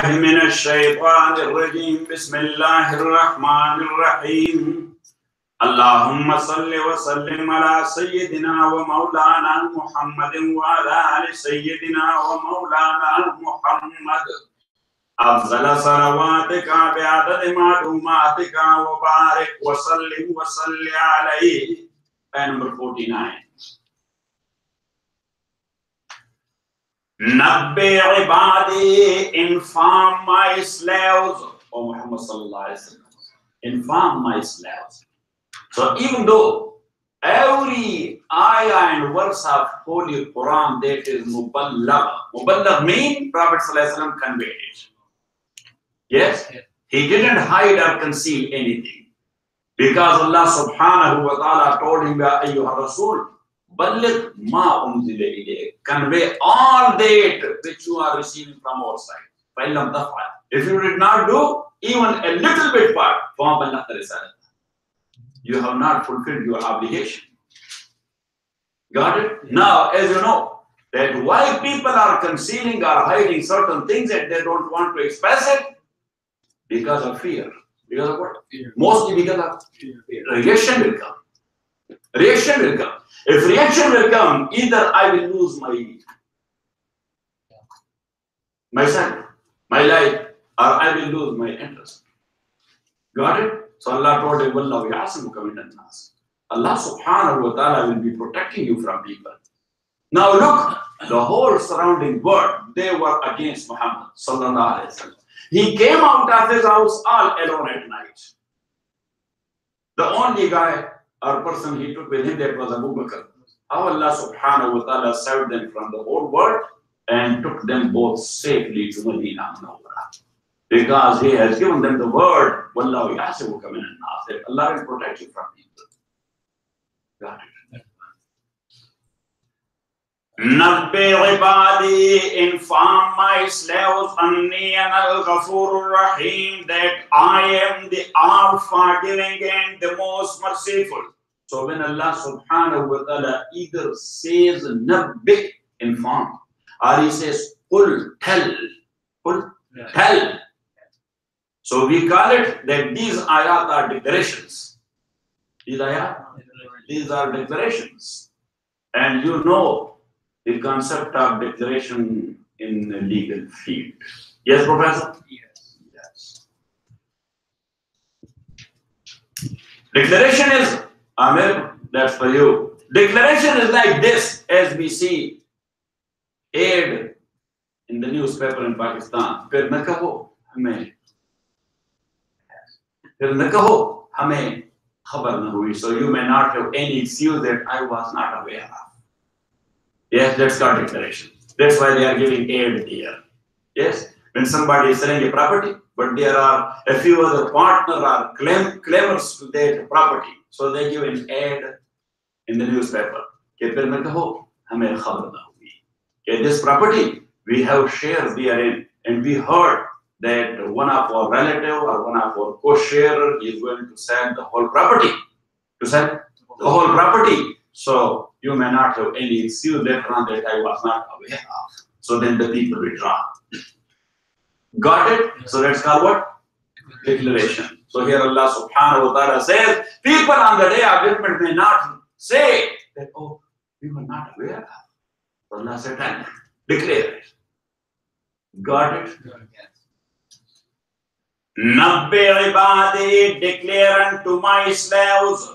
من الشيطان الرجيم بسم الله الرحمن الرحيم اللهم صل وسلم على سيدنا ومولانا محمد وعلى آل سيدنا ومولانا محمد أفضل صلواتك بعدد معلوماتك وبارك وسلم وصل عليه. Ayah number 49. Nabbi ibadi, inform my slaves. Oh Muhammad sallallahu alaihi wasallam, inform my slaves. So even though every ayah and verse of Holy Quran that is muballigh means Prophet sallallahu alaihi wasallam conveyed it. Yes, he didn't hide or conceal anything. Because Allah subhanahu wa ta'ala told him, Ya ayyuha Rasul, balligh ma unzila ilayk, convey all that which you are receiving from our side. فَإِلَّمْ تَفْعَلْ, if you did not do even a little bit part, فَمَا بَلَّغْتَ رِسَالَتَهُ, you have not fulfilled your obligation. Got it? Now, as you know, that why people are concealing or hiding certain things that they don't want to express it? Because of fear. Because of what? Fear. Mostly because of fear. Reaction will come. Reaction will come. If reaction will come, either I will lose my son, my life, or I will lose my interest. Got it? So Allah told him, Ullah, Allah subhanahu wa ta'ala will be protecting you from people. Now look, the whole surrounding world, they were against Muhammad sallallahu alaihi wasallam. He came out of his house all alone at night. The only guy or person he took with him, that was Abu Bakr. How Allah subhanahu wa ta'ala saved them from the whole world and took them both safely to Medina Munawwara. Because he has given them the word, Wallahu yasibuka minan nas, that Allah will protect you from people. Got it. Nabbi ibadi, inform my slaves, Anni anal ghafurur rahim, that I am the all-forgiving and the most merciful. So when Allah subhanahu wa ta'ala either says Nabbi, inform, or he says Qul, tell, Qul, tell. So we call it that these ayat are declarations. These ayat, these are declarations. And you know the concept of declaration in the legal field. Yes, Professor? Yes. Yes. Declaration is, Amir, that's for you. Declaration is like this, as we see ad in the newspaper in Pakistan. फिर न कहो हमें, फिर न कहो हमें खबर न हुई. So you may not have any excuse that I was not aware of. Yes, that's called declaration. That's why they are giving aid here. Yes, when somebody is selling a property, but there are a few other partners or claimers to that property, so they give an ad in the newspaper. Okay, this property, we have shares therein, and we heard that one of our relative or one of our co-sharer is going to sell the whole property. To sell the whole property. So you may not have any excuse later on that I was not aware of. So then the people withdraw. Got it? So that's called what? Declaration. So here Allah subhanahu wa ta'ala says, people on the day of judgment may not say that, oh, we were not aware of. So Allah said, declare it. Got it? Nabbi ibadi, declare unto my slaves,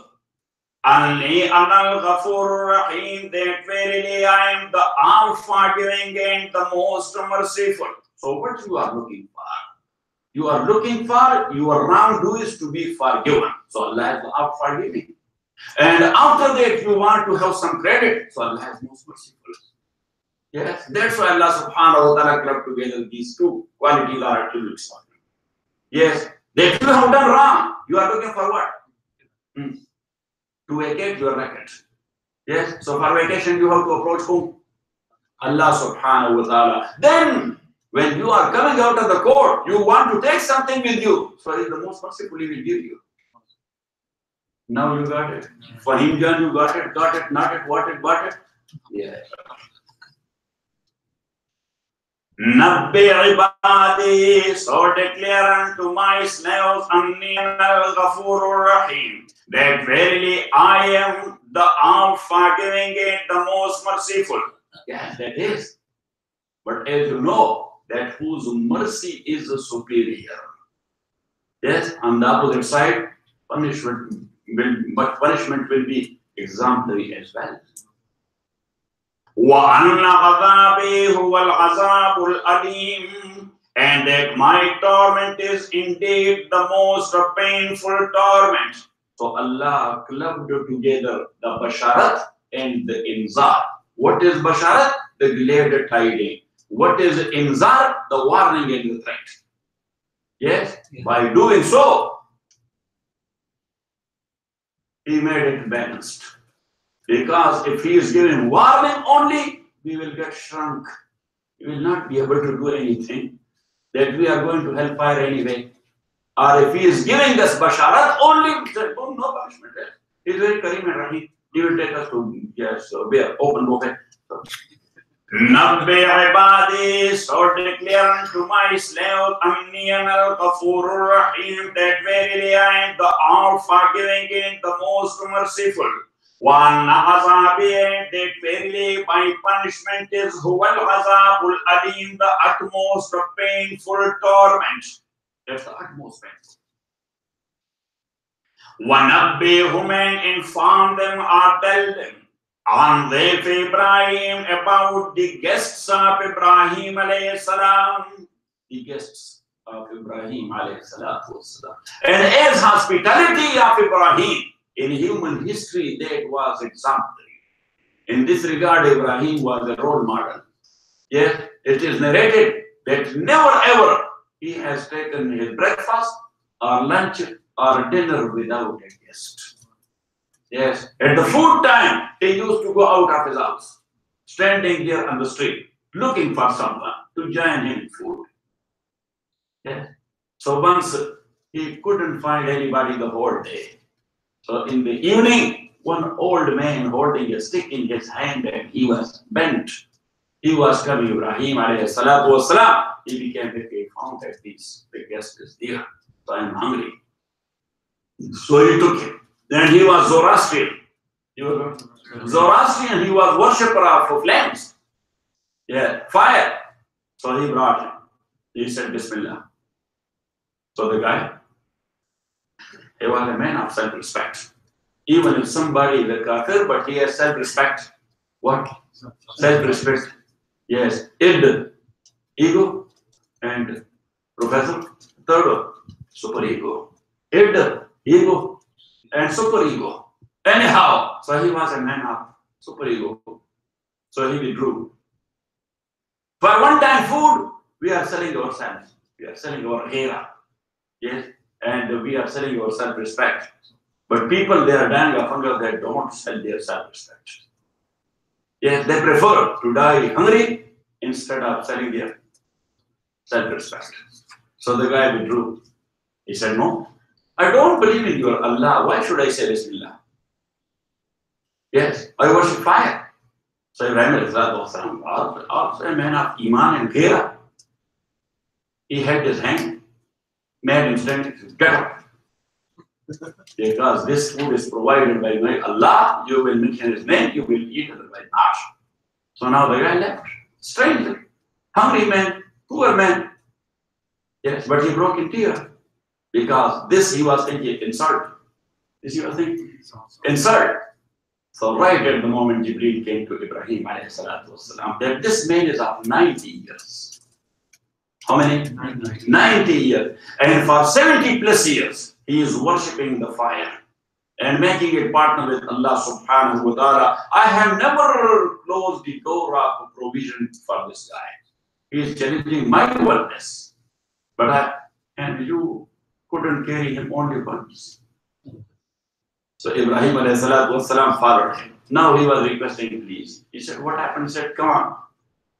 Anni anal ghafurur rahim, that verily I am the all-forgiving and the most merciful. So what you are looking for? You are looking for your wrongdoings to be forgiven. So Allah is all-forgiving. And after that you want to have some credit. So Allah is most merciful. Yes, that's why Allah subhanahu wa ta'ala clubbed together these two qualities or attributes. Yes, that you have done wrong. You are looking for what? To vacate your record. Yes, so for vacation you have to approach whom? Allah subhanahu wa ta'ala. Then when you are coming out of the court, you want to take something with you. So He is the most merciful, He will give you. Now you got it. For him, John, you got it, not it, what it, got it. Yeah. Nabbi ibadi, so declare unto my slaves, Anni al-Ghafurur Rahim, that verily I am the all-forgiving and the most merciful. Yes, that is. But as you know, that whose mercy is superior. Yes, on the opposite side, punishment will be exemplary as well. وَأَنَّ عَذَابِي هُوَ الْعَذَابُ الْأَلِيمُ, and that my torment is indeed the most painful torment. So Allah clubbed together the basharat and the inzar. What is basharat? The glad tidings. What is inzar? The warning and the threat. Yes, by doing so, he made it balanced. Because if he is giving warning only, we will get shrunk. We will not be able to do anything. That we are going to hellfire anyway. Or if he is giving us basharat only, oh, no punishment. He is very kareem and rahim. He will take us to, yes, we are open buffet. Nabbi ibadi, so declare unto my slave, Anni al-Ghafurur Rahim, that verily I am the all-forgiving and the most merciful. One azabi, that verily my punishment is huwal azabul alim, the utmost painful torment. That's the utmost painful. One nabbihum, and inform them or tell them on Dhayf Ibrahim, about the guests of Ibrahim alayhi salam. The guests of Ibrahim alayhi salatu wasalam. And as hospitality of Ibrahim in human history, that was exemplary. In this regard, Ibrahim was a role model. Yes, it is narrated that never ever he has taken his breakfast or lunch or dinner without a guest. Yes, at the food time, he used to go out of his house, standing there on the street, looking for someone to join him in food. Yes. So once he couldn't find anybody the whole day. So in the evening, one old man holding a stick in his hand, and he was bent. He was coming, Ibrahim alayhi salatu wasalam. He became happy, found that the guest is there. So I'm hungry. So he took him. Then he was Zoroastrian. He was Zoroastrian. He was worshipper of flames. Yeah, fire. So he brought him. He said, Bismillah. So the guy, he was a man of self-respect. Even if somebody is a kafir, but he has self-respect. What? Self-respect. Yes. Id, ego, and professor. Third one, superego. Id, ego, and superego. Anyhow, so he was a man of superego. So he withdrew. For one time food, we are selling ourselves. We are selling our hera. Yes, and we are selling our self-respect. But people, they are dying of hunger, they don't sell their self-respect. Yes, they prefer to die hungry instead of selling their self-respect. So the guy withdrew. He said, no, I don't believe in your Allah. Why should I say Bismillah? Yes, I worship fire. So Ibrahim also a man of Iman and Ghera. He had his hand, made him stand, get up. Because this food is provided by my Allah, you will mention his name, you will eat, otherwise not. So now the guy left. Stranger, hungry man, poor man. Yes, but he broke in tears. Because this he was thinking insult. This he was thinking insult. So right at the moment Jibreel came to Ibrahim alayhi salatu wasalam, that this man is of 90 years. How many? 90 years. And for 70 plus years, he is worshipping the fire and making it partner with Allah subhanahu wa ta'ala. I have never closed the door of provision for this guy. He is challenging my oneness. And you couldn't carry him only once. So Ibrahim alayhi salatu wasalam followed him. Now he was requesting, please. He said, what happened? He said, come on.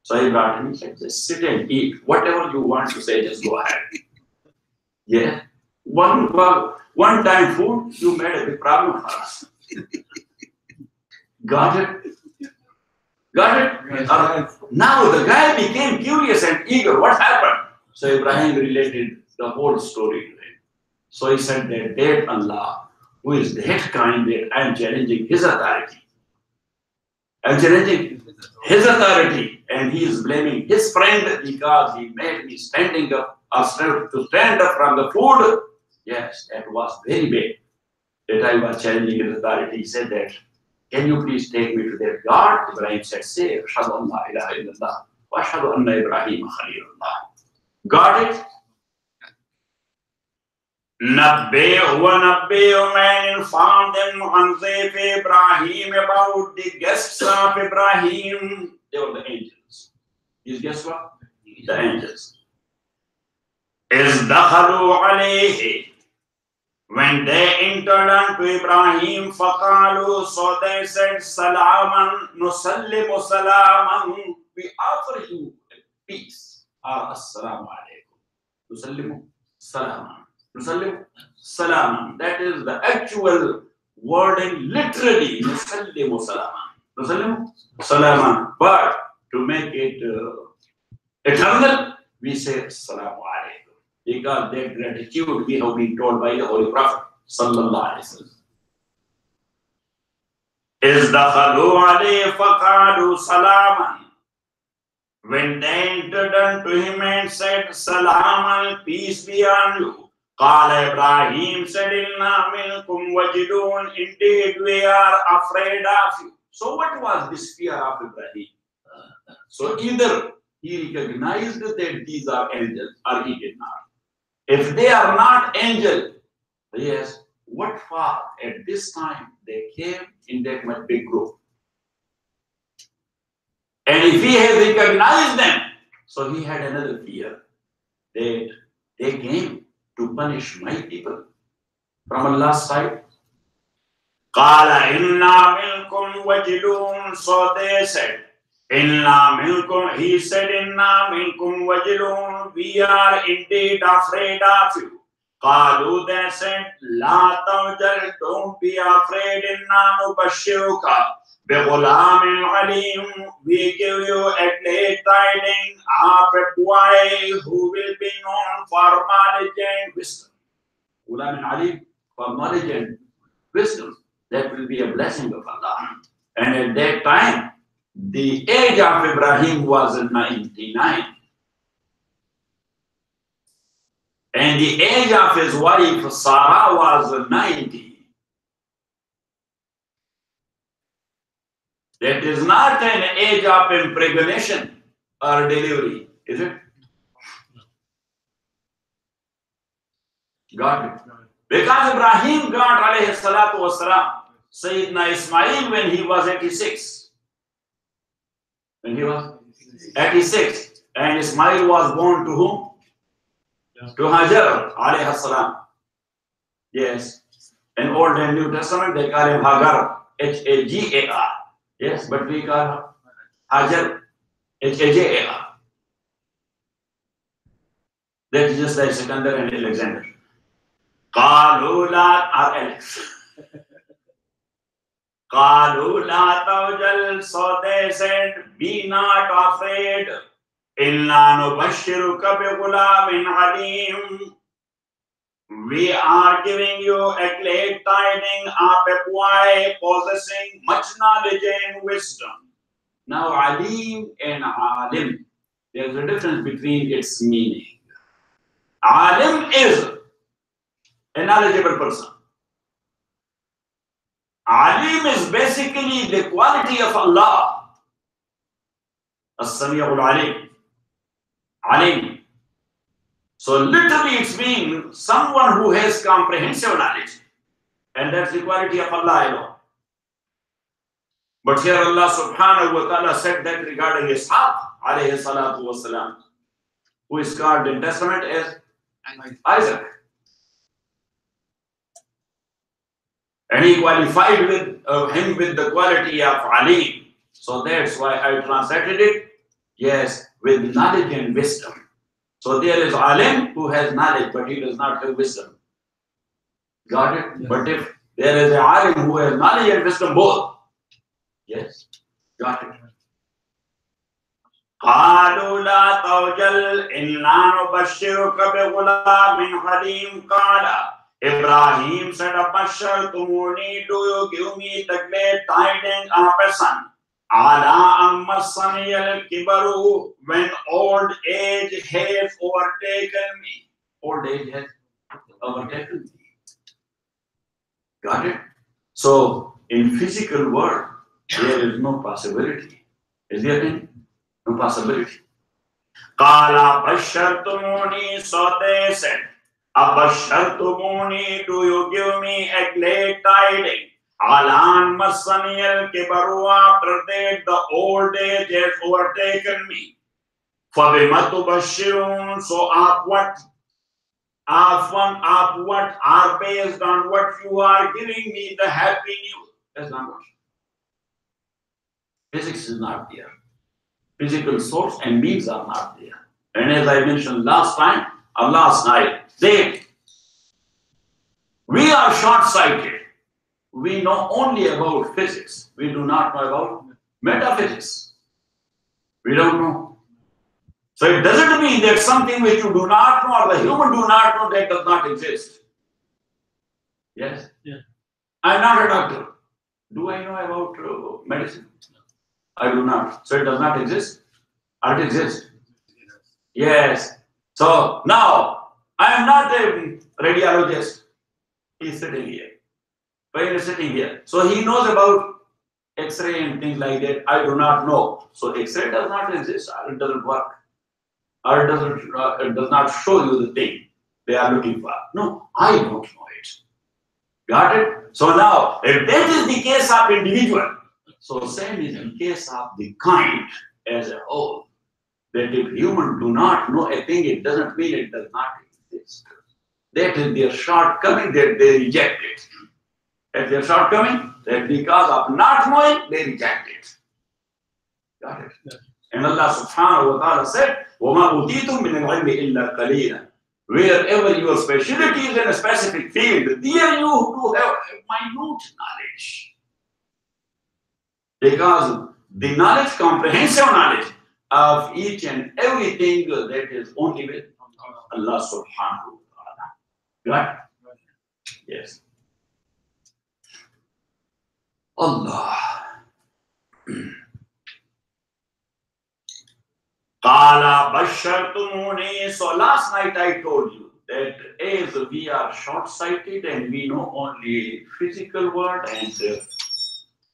So he brought him. He said, just sit and eat. Whatever you want to say, just go ahead. Yeah. One time food, you made a big problem for us. Got it? Got it? Yes. Now the guy became curious and eager. What happened? So Ibrahim related the whole story to him. So he said that Allah, who is that kind that I am challenging his authority. I am challenging his authority, and he is blaming his friend because he made me standing up to stand up from the food. Yes, that was very bad. That I was challenging his authority. He said that, can you please take me to their God? Ibrahim said, say, Ashhadu an la ilaha illallah, wa ashhadu anna Ibrahim khalilullah. Got it? Nabbi man informed them on Ibrahim about the guests of Ibrahim. They were the angels. These guests were the angels. Is dakhalu alayhi. When they entered unto Ibrahim, faqalu, so they said, salaman, nusallimu salaman, we offer you peace. Assalamu alaikum. Nusallimu salaman. Nusallimu salaman. That is the actual wording, literally, nusallimu salaman. Nusallimu salaman. But to make it eternal, we say assalamu alaikum. Because that gratitude we have been told by the Holy Prophet sallallahu alaihi wasallam. Is dakhalu alayhi faqalu salaman. When they entered unto him and said, salaman, peace be on you. Qala Ibrahim said, inna minkum wajidun. Indeed, we are afraid of you. So what was this fear of Ibrahim? So either he recognized that these are angels or he did not. If they are not angels, yes, what for at this time they came in that much big group? And if he has recognized them, so he had another fear that they came to punish my people from Allah's side. Qala inna minkum wajilun. So they said, inna minkum. He said, inna minkum wajilun. We are indeed afraid of you. Qalu, they said, la tawjal, don't be afraid. Inna nubashiruka bighulamin alim. We give you a glad tidings of a boy who will be known for knowledge and wisdom. Ghulamin alim, for knowledge and wisdom. That will be a blessing of Allah. And at that time, the age of Ibrahim was 99. And the age of his wife Sarah was 90. That is not an age of impregnation or delivery, is it? Got it? Because Ibrahim got alayhi salatu wasalam Sayyidina Ismail when he was 86. When he was 86. And Ismail was born to whom? To Hajar alayhi salam. Yes. In Old and New Testament they call him Hagar, Hagar. Yes, but we call her Hajar, Hajar. That is just like Sikandar and Alexander. Qalu la Alex. Qalu la tawjal. So they said, be not afraid. Inna nubashiruka bighulamin alim. We are giving you a glad tidings of a boy possessing much knowledge and wisdom. Now, alim and alim, there is a difference between its meaning. Alim is a knowledgeable person. Alim is basically the quality of Allah. As-Sami'ul Alim. Alim. So literally it's means someone who has comprehensive knowledge. And that's the quality of Allah alone. But here Allah subhanahu wa ta'ala said that regarding Ishaq alayhi salatu wasalam, who is called in Testament as Isaac. And he qualified with him with the quality of Alim. So that's why I translated it, yes, with knowledge and wisdom. So there is Alim who has knowledge, but he does not have wisdom. Got it? Yes. But if there is a Alim who has knowledge and wisdom both, yes, got it. قالوا لا توجل إنا نبشرك بغلام حليم قال Ibrahim said, Abashartumuni, do you give me the great tidings of a son? Ala ammasani al-kibaru, when old age has overtaken me. Old age has overtaken me. Got it? So, in physical world, there is no possibility. Is there any? No possibility. Qala bashartumuni, so they said, Abashartumuni, do you give me a great tidings? Alan Masaniyal Kibaru, after that the old age has overtaken me. Fabimatu Bashirun, so of what are based on what you are giving me the happy news. That's not what. Physics is not there. Physical source and means are not there. And as I mentioned last time, or last night, that we are short-sighted. We know only about physics. We do not know about metaphysics. We don't know. So it doesn't mean that something which you do not know or the human do not know that does not exist. Yes? Yeah. I'm not a doctor. Do I know about medicine? I do not. So it does not exist? Or it exists? Yes. So now, I am not a radiologist. He's sitting here. Brain is sitting here. So he knows about X-ray and things like that. I do not know. So X-ray does not exist, or it doesn't work, or it does not show you the thing they are looking for. No, I don't know it. Got it? So now, if that is the case of individual, so same is in case of the kind as a whole. That if humans do not know a thing, it doesn't mean it does not exist. That is their shortcoming, that they reject it. If their shortcoming, that because of not knowing, they reject it. Got it? Yes. And Allah subhanahu wa ta'ala said, وَمَا أُوتِيتُم مِّنَ الْعِلْمِ إِلَّا قَلِيلًا. Wherever your specialty is in a specific field, there you do have minute knowledge. Because the knowledge, comprehensive knowledge of each and everything that is only with Allah subhanahu wa ta'ala. Right? Yes. Allah. Qala bashartumuni. So last night I told you that as we are short-sighted and we know only physical world, and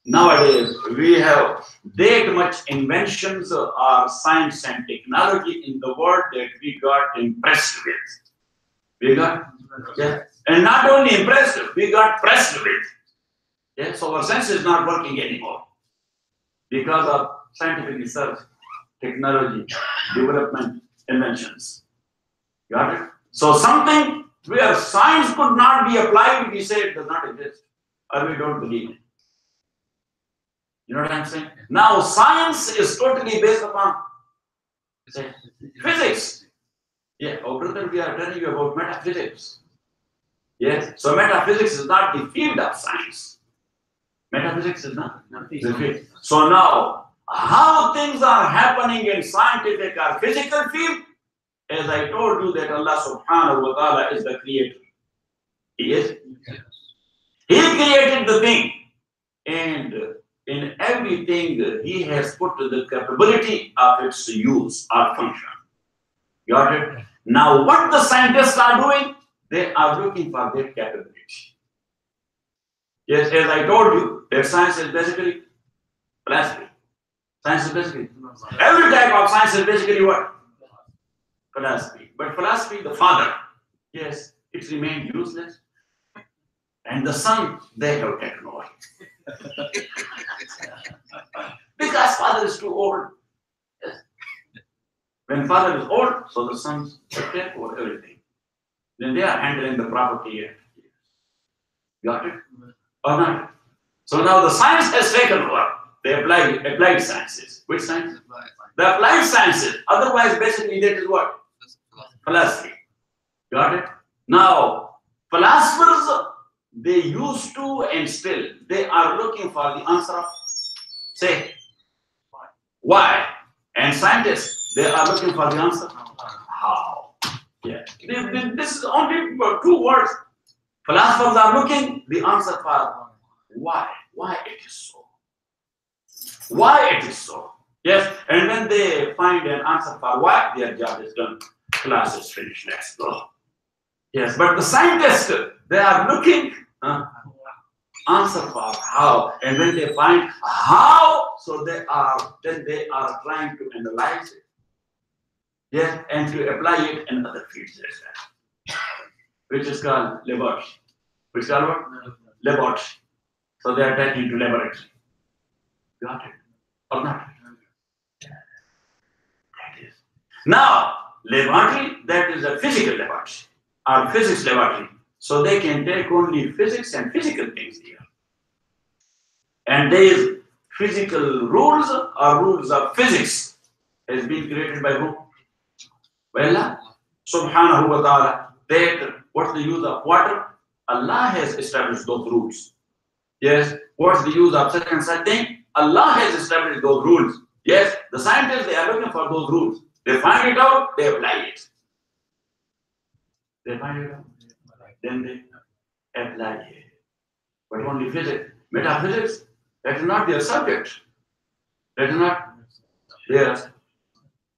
nowadays we have that much inventions or science and technology in the world that we got impressed with. We got, yeah. And not only impressed, we got pressed with. Yeah, so our sense is not working anymore because of scientific research, technology, development, inventions. Got it? So something where science could not be applied, we say it does not exist, or we don't believe it. You know what I'm saying? Now science is totally based upon physics. Yeah, oh brother, we are telling you about metaphysics. Yes, so metaphysics is not the field of science. Metaphysics is not the field. So now, how things are happening in scientific or physical field, as I told you that Allah subhanahu wa ta'ala is the creator. He is. He created the thing, and in everything He has put the capability of its use or function. Got it? Now what the scientists are doing, they are looking for their capability. Yes, as I told you, that science is basically philosophy. Science is basically, every type of science is basically what? Philosophy. But philosophy, the father, yes, it remained useless. And the son, they have taken over. Because father is too old. Yes. When father is old, so the sons take over everything. Then they are handling the property. Got it? Or not? So now the science has taken over. The applied sciences. Which sciences? The applied sciences. Otherwise, basically, that is what? Philosophy. Got it? Now, philosophers, they used to and still, they are looking for the answer of, say, why? And scientists, they are looking for the answer. How? Yeah. This is only 2 words. Philosophers are looking the answer for why. Why it is so. Why it is so. Yes. And when they find an answer for why, their job is done. Class is finished. Let's go. Yes. But the scientists, they are looking answer for how. And when they find how, so then they are trying to analyze it. Yes, and to apply it in other fields as well, which is called laboratory. Which is called what? Laboratory. So they are taken to laboratory. Got it? Or not? That is. Now, laboratory, that is a physical laboratory or physics laboratory. So they can take only physics and physical things here. And these physical rules or rules of physics has been created by whom? By Allah subhanahu wa ta'ala. That what's the use of water? Allah has established those rules. Yes. What's the use of such and such thing? Allah has established those rules. Yes. The scientists, they are looking for those rules. They find it out, they apply it. They find it out, then they apply it. But only physics, metaphysics, that is not their subject. That is not their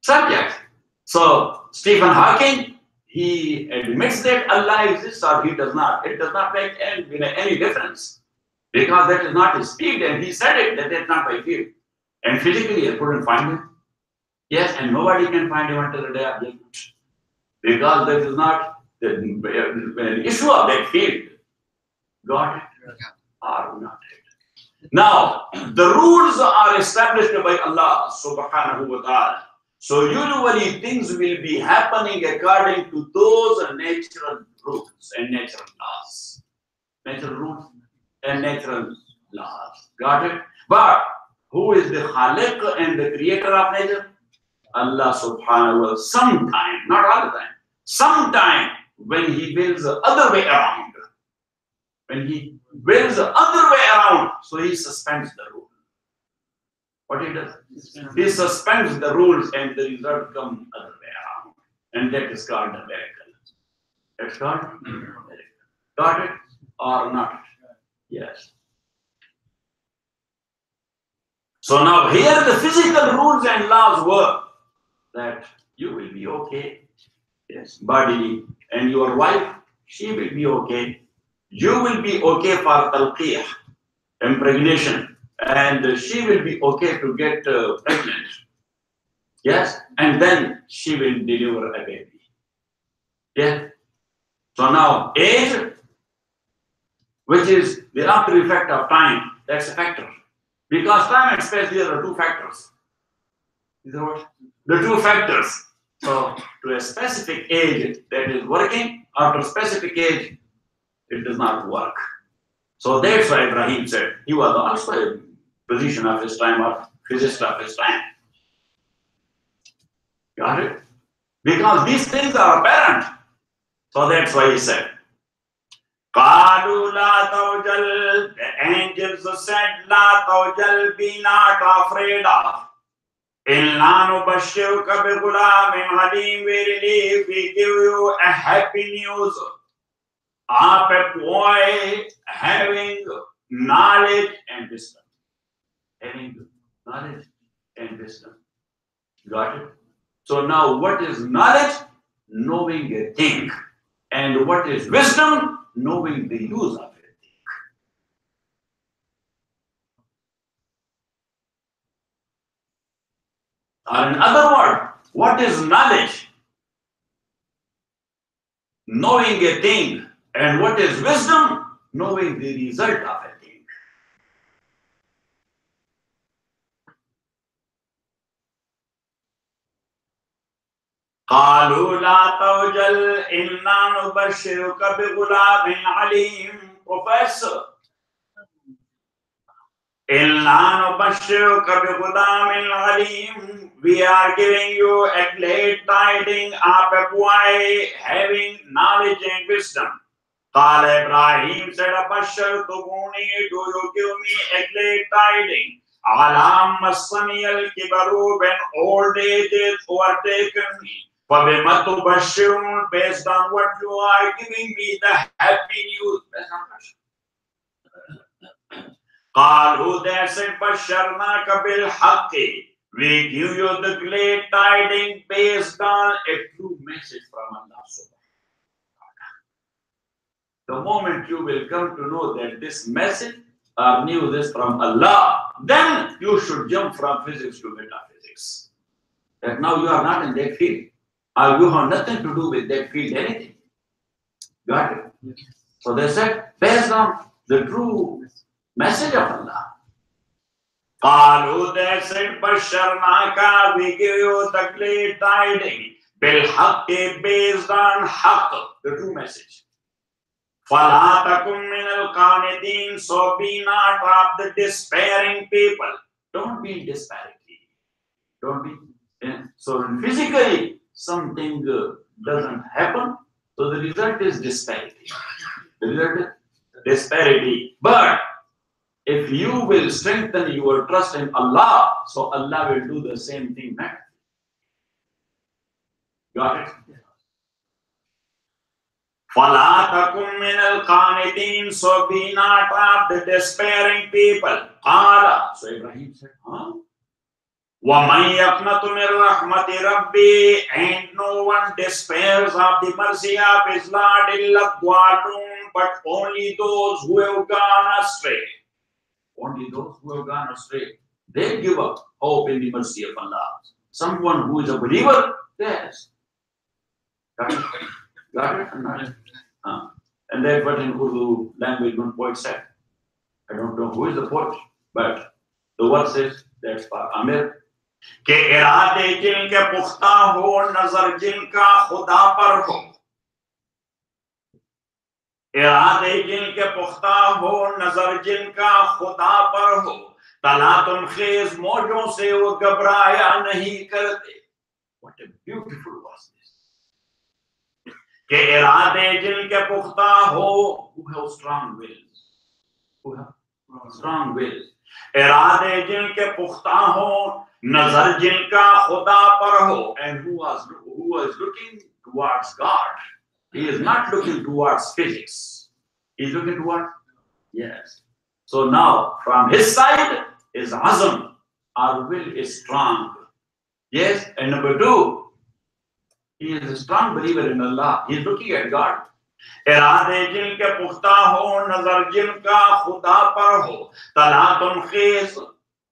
subject. So Stephen Hawking, he admits that Allah exists or he does not. It does not make any difference because that is not his field, and he said it that that's not my field. And physically, I couldn't find him. Yes, and nobody can find him until the day of judgment because that is not the issue of that field. Got it or not? Now, the rules are established by Allah subhanahu wa ta'ala. So usually things will be happening according to those natural rules and natural laws. Natural rules and natural laws. Got it? But who is the Khaliq and the creator of nature? Allah subhanahu wa ta'ala. Sometime, not all the time. Sometime when he wills the other way around. When he wills the other way around, so he suspends the rule. What he does? He suspends the rules and the result comes other way around. And that is called a miracle. That's called a miracle. Got it or not? Yes. So now here the physical rules and laws were that you will be okay. Yes, bodily. And your wife, she will be okay. You will be okay for talqiyah, impregnation. And she will be okay to get pregnant. Yes, and then she will deliver a baby. Yeah. So now age, which is the after effect of time, that's a factor. Because time and space, these are 2 factors. These are what? The 2 factors. So to a specific age that is working, after a specific age, it does not work. So that's why Ibrahim said he was also a physician of his time or physicist of his time. Got it? Because these things are apparent. So that's why he said, قَالُوا لَا تَوْجَلْ. The angels said, لَا تَوْجَلْ, be not afraid of. إِلَّا نُبَشِّرُكَ بِغُلَامٍ عَلِيمٍ. Verily, we give you a happy news of a boy having knowledge and wisdom. Having knowledge and wisdom. Got it? So now what is knowledge? Knowing a thing. And what is wisdom? Knowing the use of a thing. Or in other words, what is knowledge? Knowing a thing. And what is wisdom? Knowing the result of a thing. قالوا لا توجل إنا نبشرك بغلام عليم. Professor, إنا نبشرك بغلام عليم. We are giving you a glad tidings of a boy having knowledge and wisdom. قال Ibrahim said, أبشرتموني, do you give me a glad tidings? Alam masani al-kibaru, when old age is overtaken me. Fabimatu bashirun, based on what you are giving me, the happy news. Qalu, they said, basharnaka bil haqqi. We give you the great tidings based on a true message from Allah. The moment you will come to know that this message or news is from Allah, then you should jump from physics to metaphysics. That now you are not in that field, or you have nothing to do with that field, anything. Got it? So they said, based on the true message of Allah. Qalu, they said, basharnaka, we give you the great tidings, bil haqqi, based on haqq, the true message. Fala takum min al-qanitin, so be not of the despairing people. Don't be in disparity. Don't be. So physically, something doesn't happen, so the result is disparity. The result is disparity. But if you will strengthen your trust in Allah, so Allah will do the same thing back. Got it? Fala takum min al-qanitin, so be not of the despairing people. Qala, so Ibrahim said, وَمَنْ يَقْنَطُ مِنْ رَحْمَةِ رَبِّي, and no one despairs of the mercy of his Lord, إِلَّا الضَّالُّونَ, but only those who have gone astray. Only those who have gone astray. They give up hope in the mercy of Allah. Someone who is a believer, yes. Got it? Got it? And that's what in Urdu language one poet said. I don't know who is the poet, but the word says, that's for Amir. के इरादे जिनके पुख्ता हो, नजर जिनका खुदा पर हो. इरादे जिनके पुख्ता हो, नजर जिनका खुदा पर हो. तला तुम खेज मौजों से वो घबराया नहीं करते. What a beautiful was this. के इरादे जिनके पुख्ता हो, who have strong wills. Who have strong wills. इरादे जिनके पुख्ता हो, नजर जिनका खुदा पर हो, and who was looking towards God. He is not looking towards physics. He is looking towards, yes. So now from his side is azam, our will is strong. Yes, and number two, he is a strong believer in Allah. He is looking at God. इरादे जिनके पुख्ता हो, नजर जिनका खुदा पर हो, तला तुम खेस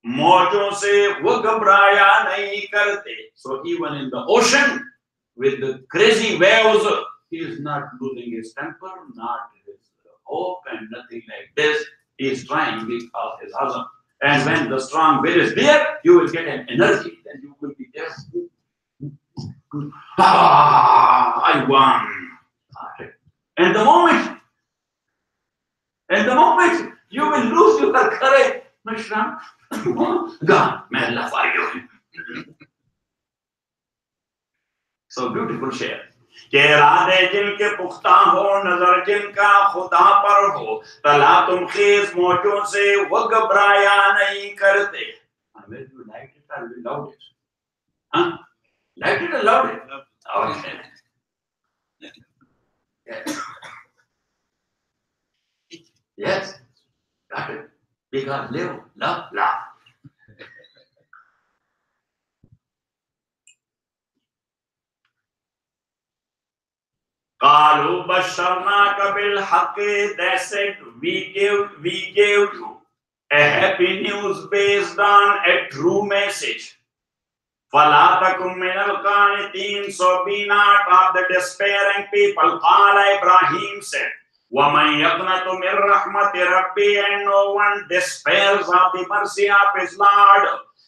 मौजों से वो घबराया नहीं करते. So even in the ocean with the crazy waves, he is not losing his temper, not his hope, and nothing like this. He is trying because his azam. And when the strong will is there, you will get an energy. Then you will be there. I won. And the moment you will lose your courage, God, may Allah for you. So beautiful share. के इरादे जिनके पुख्ता हो, नजर जिनका खुदा पर हो, तला तुम खेज मौजों से वो घबराया नहीं करते. Whether you like it or you love it, huh? Like it or love it? Yes, got it. Because live, love, laugh. قالوا بشرناك بالحق, they said we gave you a happy news based on a true message. فلا تكن من القانتين, so be not of the despairing people. قال Ibrahim said, وَمَنْ يَقْنَطُ مِنْ رَحْمَةِ رَبِّي, and no one despairs of the mercy of his Lord,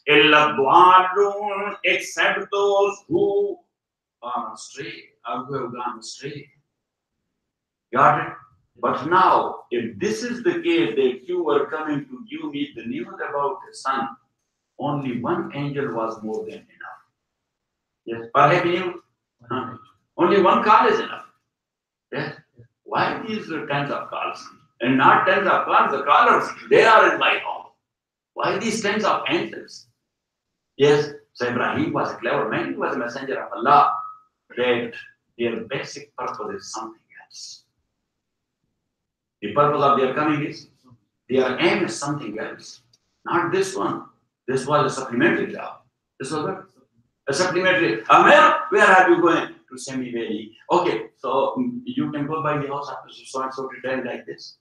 إِلَّا الضَّالُّونَ, except those who are astray, or who have gone astray. Got it? But now, if this is the case that you were coming to give me the news about the son, only one angel was more than enough. Yes, perhaps you, only one call is enough. Yes. Why these tens of calls? And not tens of calls, the callers, they are in my home. Why these tens of antlers? Yes, so Ibrahim was a clever man, he was a messenger of Allah. That their basic purpose is something else. The purpose of their coming is, their aim is something else. Not this one. This was a supplementary job. This was what? A supplementary. Amir, where are you going? To Semi Valley. Okay, so you can go by the house after so and so to tell like this.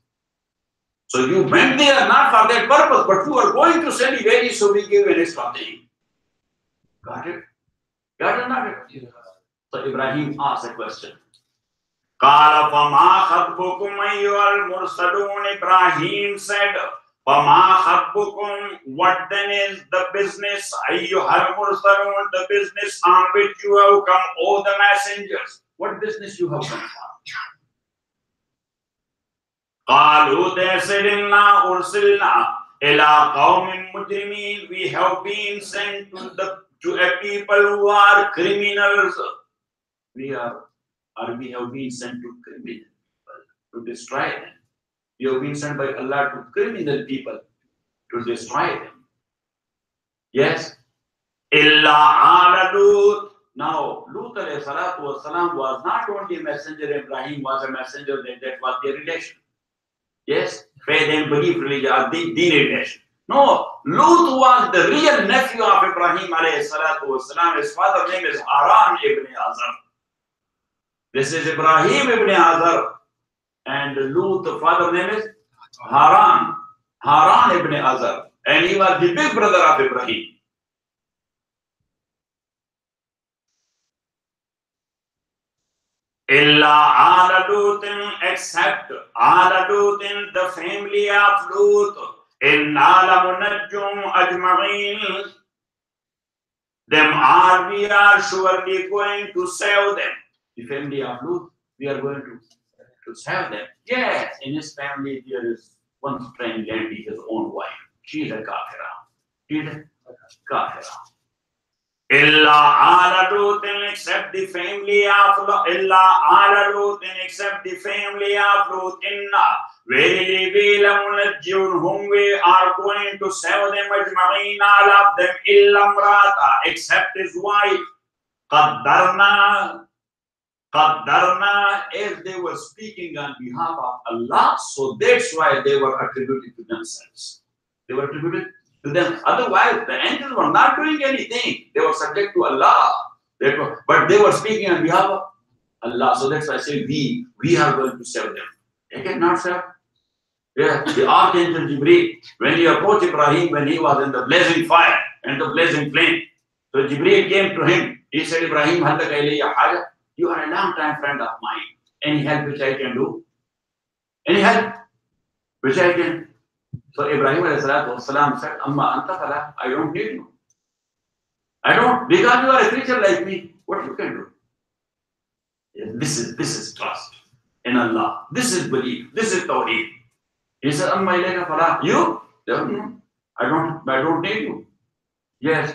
So you went there not for that purpose, but you are going to Semi Valley, so we give you an extra thing. Got it? Got it or not? Yeah. So Ibrahim asked a question. قال فما خطبكم أيها المرسلون. Ibrahim said, فما خطبكم, what then is the business, أيها المرسلون, the business on which you have come, O the messengers? What business you have come for? قالوا, they said, إنا أرسلنا إلى قوم مجرمين. We have been sent to a people who are criminals. We have been sent to criminal people to destroy them. We have been sent by Allah to criminal people to destroy them. Yes. Illa ala Lut. Now, Lut alayhi salatu wasalam was not only a messenger, Ibrahim was a messenger, that was their relation. Yes, faith and belief religion, deen relation. No, Lut was the real nephew of Ibrahim alayhi salatu wasalam. His father's name is Haran ibn Azar. This is Ibrahim ibn Azar, and Lut, the father's name is Haran. Haran ibn Azar, and he was the big brother of Ibrahim. Illa ala Lutin, except ala Lutin, the family of Lut. Inna lamunajjum ajma'in. Them all we are surely going to save them. The family of Lut, we are going to save them. Yes, in his family there is one strange lady, his own wife. She is a kafira. She is a kafira. Illa ala Lutin, except the family of Lut. Illa ala Lutin, except the family of Lut. Inna, verily we lamunajjun, whom we are going to save them, ajma'in, all of them, illa mrata, except his wife. Qaddarna, as they were speaking on behalf of Allah, so that's why they were attributed to themselves. They were attributed to them. Otherwise, the angels were not doing anything. They were subject to Allah. But they were speaking on behalf of Allah. So that's why I say we are going to save them. They cannot save. Yeah, the Archangel Jibreel, when he approached Ibrahim, when he was in the blazing fire and the blazing flame, so Jibreel came to him. He said, Ibrahim, you are a long time friend of mine. Any help which I can do? Any help which I can? So Ibrahim ﷺ said, Amma anta fala, I don't need you. I don't, because you are a creature like me, what you can do? Yeah, this is trust in Allah. This is belief. This is tawheed. He said, Amma ilayka fala, you? I don't need you. Yes.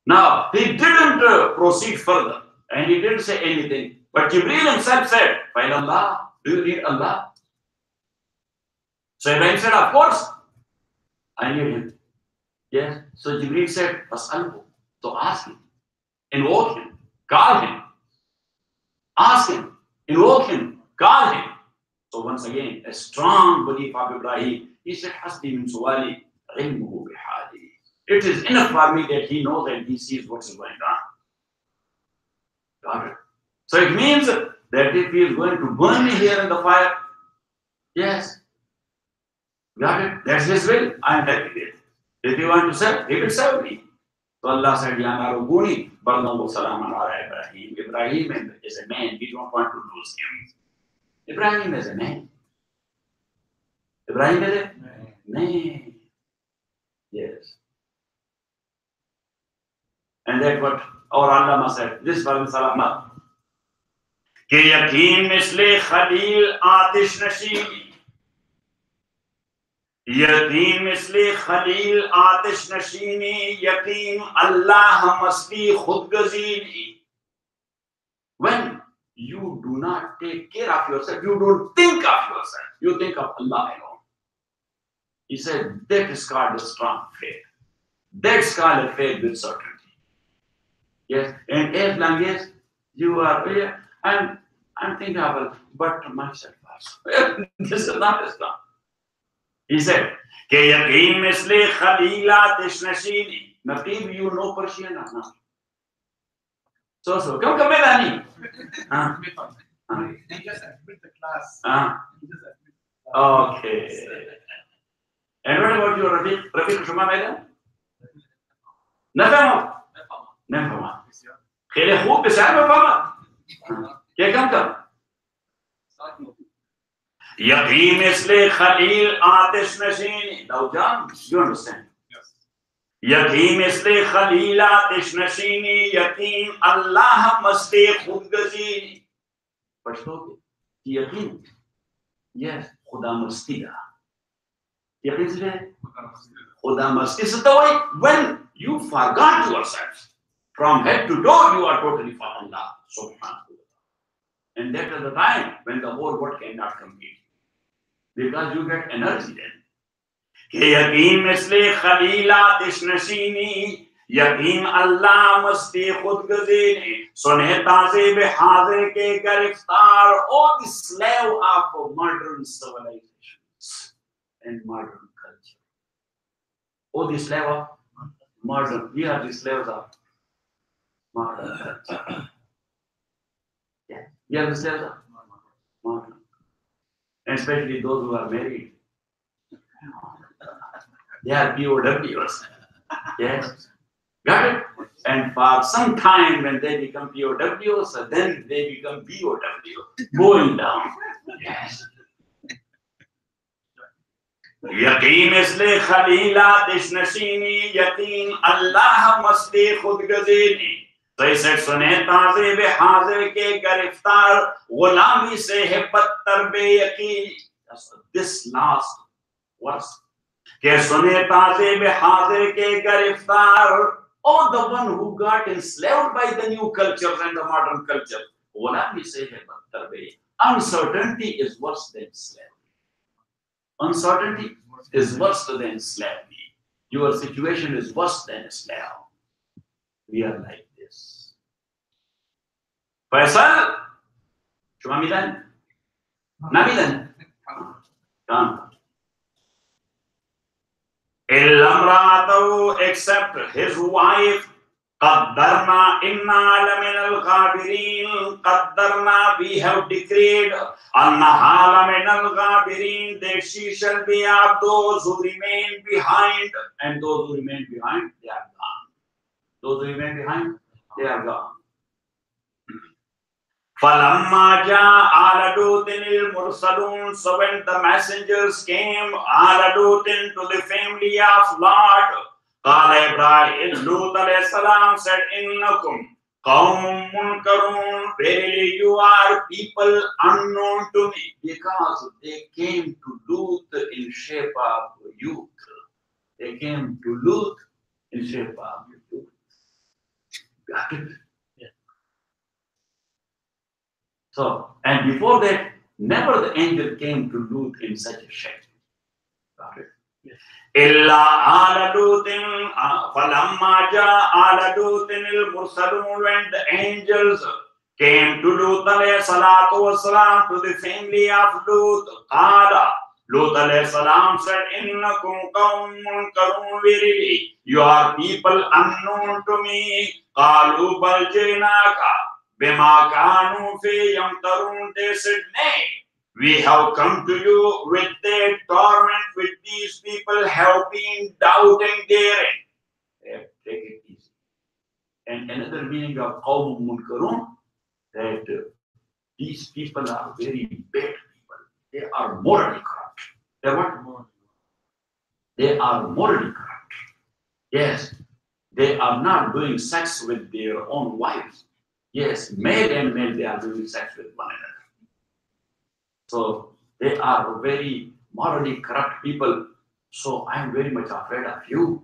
Now, he didn't proceed further. And he didn't say anything. But Jibreel himself said, Find Allah. Do you need Allah? So Ibrahim said, of course. I need him. Yes. So Jibreel said, Fas'alhu. So ask him. Invoke him. Call him. Ask him. Invoke him. Call him. So once again, a strong belief of Ibrahim. He said, Hasbi min suwali ilmuhu bihali. It is enough for me that he knows and he sees what's going on. Got it? So it means that if he is going to burn me here in the fire, yes, got it? That's his will. I am happy with it. If he wants to serve, he will serve me. So Allah said, Ya naruguni, barnahu salaman ala Ibrahim. Ibrahim is a man. We don't want to lose him. Ibrahim is a man. Ibrahim is a man. Yes. And that's what our Allah said. This was Salamat. कि यकीन मिसले खलील आतिश नशीनी, यकीन मिसले खलील आतिश नशीनी, यकीन अल्लाह मसली खुदगजीनी. When you do not take care of yourself, you don't think of yourself, you think of Allah alone. He said, that is called a strong faith. That's called a faith with certainty. Yes, and as long as you are here, and I'm thinking about but myself also. This is not Islam. He said, Ke yaqeen misle khalila tishnashini. Naqib, you know Persian or not? So, come Medani. He just admit the class. Okay. And what about your Rafiq? Rafiq Shuma Meda? Nafama. Nafama. Khele khub bisar mafama. Kya kam? Yaqeen misle khalil atish nashini. Daujan, you understand? यकीन इसलिए खलीला तिश्नशीनी यकीन अल्लाह मस्ते खुदगजीनी पढ़ोगे यकीन yes खुदा मस्तिया यकीन से खुदा मस्ती से तो when you forgot yourself from head to toe you are totally for Allah subhanahu wa ta'ala, and that is the time when the whole world cannot compete because you get energy then. यकीन मिसले खलीला तिश्नशीनी यकीन अल्लाह मस्ती खुदगजीनी सुने ताज़े बेहाज़े के गिरफ्तार ओ the slave of modern civilizations and modern culture. Oh, the slave of modern, we are the slaves of modern culture. Yeah, we are the slaves of modern, and especially those who are married. They are POWs. Yes. Got it? And for some time when they become POWs, then they become POW. Going down. Yes. यकीन इसलिए खलीला तिश्नशीनी यकीन अल्लाह मस्ती खुदगजीनी तो इसे सुने ताज़े बेहाज़े के गिरफ्तार गुलामी से है बदतर बेयकीनी. This last verse. के सुने ताज़े बेहाज़े के गिरफ्तार, oh, the one who got enslaved by the new cultures and the modern culture. गुलामी से है बदतर बेयकीनी. Uncertainty is worse than slavery. Uncertainty is worse than slavery. Your situation is worse than a slave. We are like this. Faisal, Shuma Milan? Namilan? Come. Illamra'atahu, except his wife. Qaddarna inna laminal ghabirin. Qaddarna, we have decreed. Annaha laminal ghabirin, that she shall be of those who remain behind. And those who remain behind, they are gone. Those who remain behind, they are gone. فَلَمَّا جَاءَ آلَ لُوطٍ الْمُرْسَلُونَ, so when the messengers came, آلَ لُوطٍ, to the family of Lot, قَالَ إِبْرَاهِيمُ, Lut alayhi salam said, إِنَّكُمْ قَوْمٌ مُنْكَرُونَ, verily you are people unknown to me, because they came to Lut in shape of youth. They came to Lut in shape of youth. Got it? So, and before that, never the angel came to Lut in such a shape. Got it? Yes. Illa ala Lutin, falamma ja ala Lutin al-mursalun, when the angels came to Lut alayhi salatu wassalam, to the family of Lut, qala, Lut alayhi salam said, innakum qawmun munkarun, verily you are people unknown to me. Qalu bal jinaka bima kanu fi yamtarun, they said, nay, we have come to you with their torment, with these people have been doubting daring. Take it easy. And another meaning of qawmun munkarun, that these people are very bad people. They are morally corrupt. They are what? They are morally corrupt. Yes, they are not doing sex with their own wives. Yes, male and male, they are doing sex with one another. So they are very morally corrupt people. So I am very much afraid of you.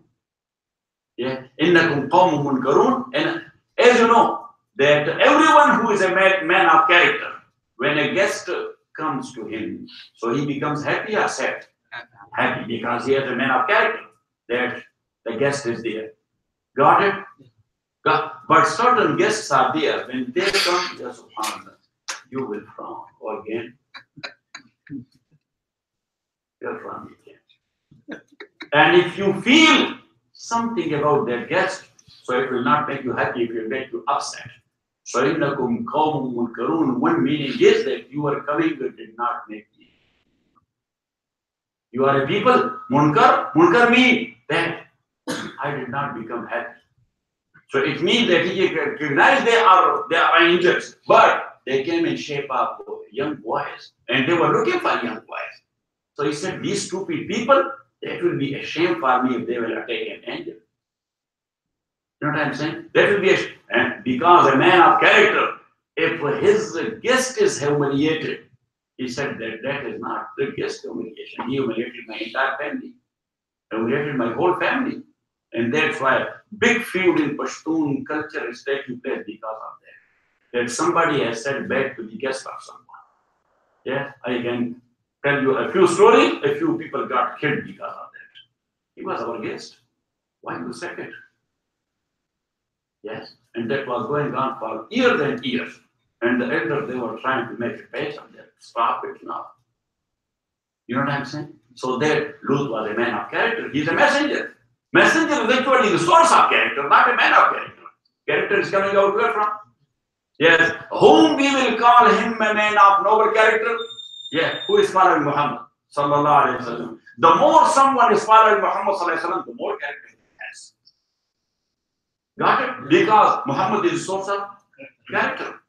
Yeah, innakum qawmun munkarun. And as you know, that everyone who is a man of character, when a guest comes to him, so he becomes happy or sad? Happy because he is a man of character. That the guest is there. Got it? But certain guests are there. When they come, yes, subhanallah, you will frown again. You'll frown again. And if you feel something about that guest, so it will not make you happy, it will make you upset. So innakum qawmun munkarun, one meaning is that you are coming, it did not make you. You are a people, munkar. Munkar means that I did not become happy. So it means that he recognized they are angels, but they came in shape of young boys, and they were looking for young boys. So he said, these stupid people, that will be a shame for me if they will take an angel. You know what I'm saying? That will be and because a man of character, if his guest is humiliated, he said that that is not the guest humiliation. He humiliated my entire family, humiliated my whole family. And that's why big feud in Pashtun culture is taking place because of that. That somebody has said bad to the guest of someone. Yeah, I can tell you a few stories. A few people got killed because of that. He was our guest. Why you said it? Yes, and that was going on for years and years. And the elders, they were trying to make a patch on that. Stop it now. You know what I'm saying? So that Lut was a man of character. He's a messenger. Messenger is actually the source of character, not a man of character. Character is coming out where from? Yes. Whom we will call him a man of noble character? Yeah. Who is following Muhammad sallallahu alaihi wasallam? The more someone is following Muhammad sallallahu alaihi wasallam, the more character he has. Got it? Because Muhammad is the source of character.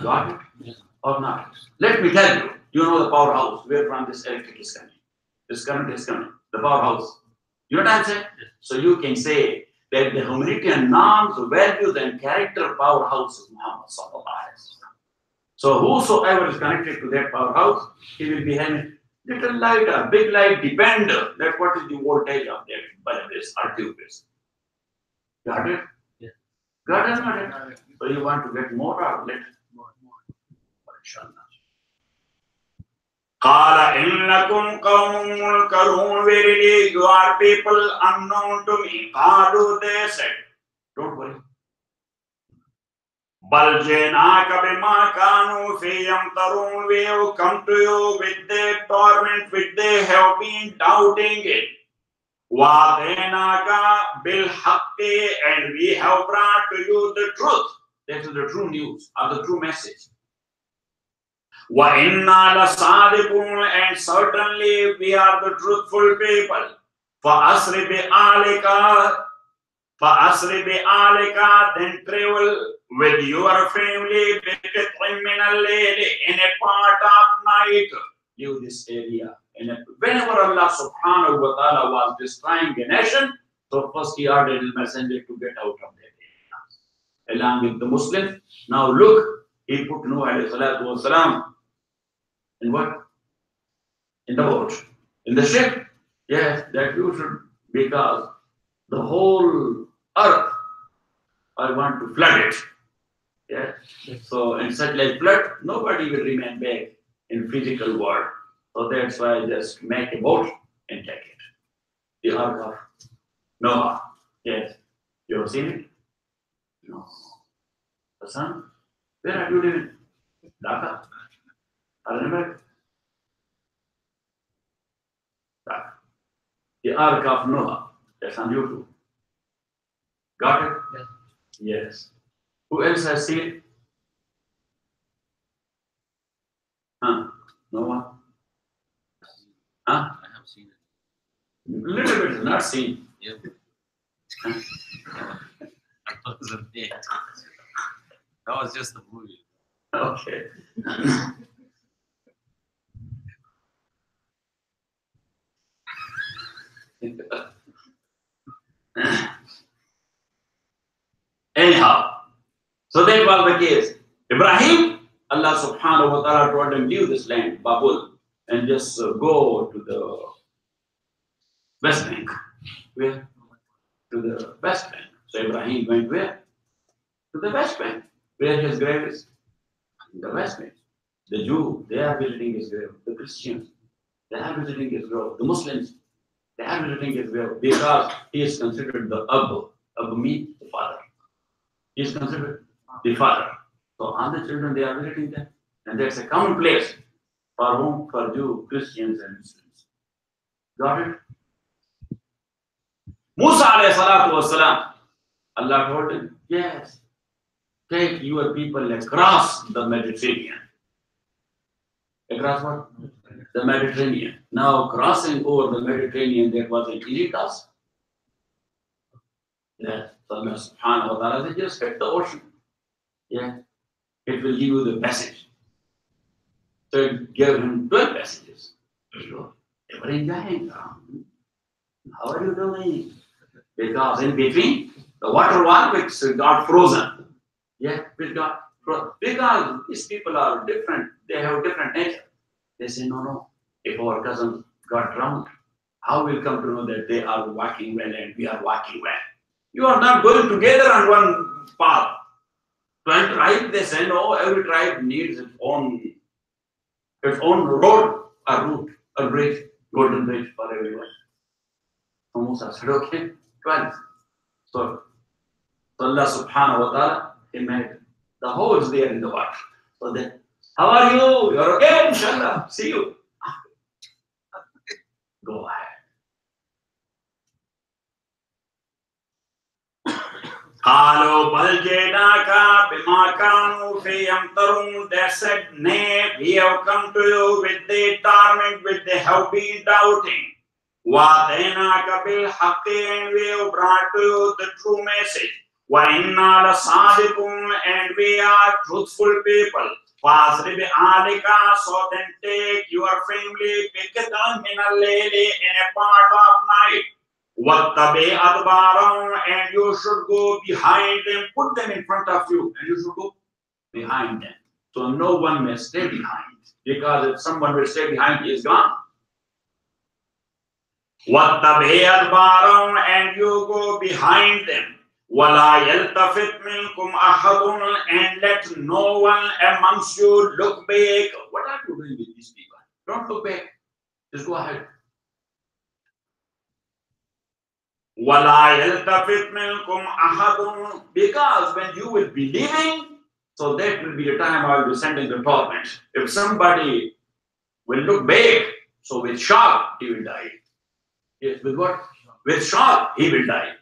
Got it? Or not? Let me tell you. You know the powerhouse where from this electric is coming. This current is coming. The powerhouse. You know what I'm saying? So you can say that the Humanitan norms, values, and character powerhouse is Muhammad sallallahu alaihi wasallam. So whosoever is connected to that powerhouse, he will be having little light, a big light, depend that what is the voltage of that bulb is or tube is. Got it? Yeah. Got it? Not it? So you want to get more or less? More. Inshallah. Qala innakum qawmun munkarun, verily you are people unknown to me. Qalu, they said, don't worry. Bal jinaka bima kanu fi yamtarun, we have come to you with their torment, which they have been doubting it. Wa atainaka bil haqqi, and we have brought to you the truth. That is the true news or the true message. Wa inna lasadiqun, and certainly we are the truthful people. Fa asri bi alika, then travel with your family in a part of night. Leave this area. And whenever Allah subhanahu wa ta'ala was destroying a nation, so first he ordered his messenger to get out of that area along with the Muslims. Now look, he put Nuh alayhi salatu wasalam in what? In the boat, in the ship. Yes, that you should, because the whole earth, I want to flood it. Yeah. So in such like flood, nobody will remain back in physical world. So that's why I just make a boat and take it. The ark of Noah. Yes. You have seen it? No. The sun? Where are you living? Dhaka? Remember? The ark of Noah. That's on YouTube. Got it? Yes. Yes. Who else has seen it? Huh? Noah? Huh? I have seen it. Little bit, not seen. Yeah. I wasn't there. That was just a movie. Okay. Anyhow, so that was the case. Ibrahim, Allah subhanahu wa ta'ala told him, leave this land, Babul, and just go to the West Bank. Where? To the West Bank. So Ibrahim went where? To the West Bank. Where his grave is? In the West Bank. The Jew, they are visiting his grave. The Christians, they are visiting his grave. The Muslims, they are visiting his grave because he is considered the Abu. Abu means the father. He is considered the father. So all the children, they are visiting them. And that's a common place for whom? For Jew, Christians, and Muslims. Got it? Musa alayhi salatu wasalam, Allah told him, yes, take your people across the Mediterranean. Across what? The Mediterranean. Now, crossing over the Mediterranean, that was an easy task. Yes, Allah subhanahu wa ta'ala said, just hit the ocean. Yeah, it will give you the passage. So it gave him 12 passages. So they were enjoying. How are you doing? Because in between, the water was which got frozen. Yeah, it got frozen. Because these people are different. They have different nature. They say, no. If our cousins got drowned, how will come to know that they are walking well and we are walking well? You are not going together on one path. 12 tribes, they say, no, every tribe needs its own road, a route, a bridge, golden bridge for everyone. So Musa said, okay, 12. So Allah subhanahu wa ta'ala, he made the holes there in the water. So then, how are you? You're okay, inshallah. See you. Go ahead. قالوا بل جئناك بما كانوا فيه يمترون. They said, nay, we have come to you with the torment which they have been doubting. وَأَتَيْنَاكَ بِالْحَقِّ, and we have brought to you the true message. وَإِنَّا لَصَادِقُونَ, and we are truthful people. فَأَسْرِ بِأَهْلِكَ, so then take your family بِقِطْعٍ مِنَ اللَّيْلِ, in a part of night. وَاتَّبِعْ أَدْبَارَهُمْ, and you should go behind them. Put them in front of you, and you should go behind them. So no one may stay behind, because if someone will stay behind, he is gone. وَاتَّبِعْ أَدْبَارَهُمْ, and you go behind them. وَلَا يَلْتَفِتْ مِنْكُمْ أَحَدٌ, and let no one amongst you look back. What are you doing with these people? Don't look back. Just go ahead. وَلَا يَلْتَفِتْ مِنْكُمْ أَحَدٌ, because when you will be leaving, so that will be the time I will be sending the torment. If somebody will look back, so with shock, he will die. Yes, with what? With shock, he will die.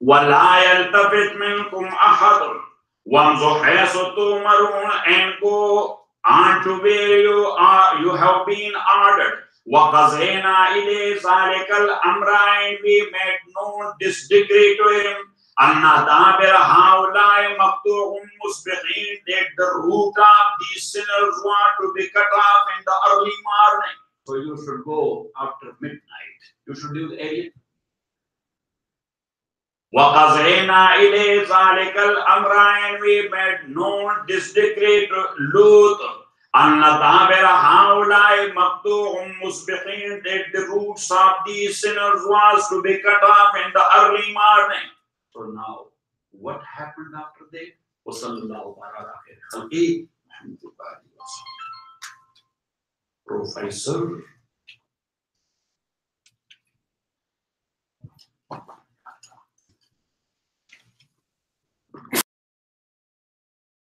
وَلَا يَلْتَفِتْ مِنْكُمْ أَحَدٌ وَامْضُوا حَيْثُ تُؤْمَرُونَ, and go on to where you have been ordered. وَقَضَيْنَا إِلَيْهِ ذَلِكَ الْأَمْرَ, and we made known this decree to him. أَنَّ دَابِرَ هَؤُلَاءِ مَقْطُوعٌ مُصْبِحِينَ, that the root of these sinners want to be cut off in the early morning. So you should go after midnight. You should do the area. وَقَضَيْنَا إِلَيْهِ ذَلِكَ الْأَمْرَ, and we made known this decree to Lut. أَنَّ دَابِرَ هَؤُلَاءِ مَقْطُوعٌ مُصْبِحِينَ, that the roots of these sinners was to be cut off in the early morning. So now, what happened after that? وَصَلَّى اللَّهُ عَلَى خَيْرِ خَلْقِهِ. Professor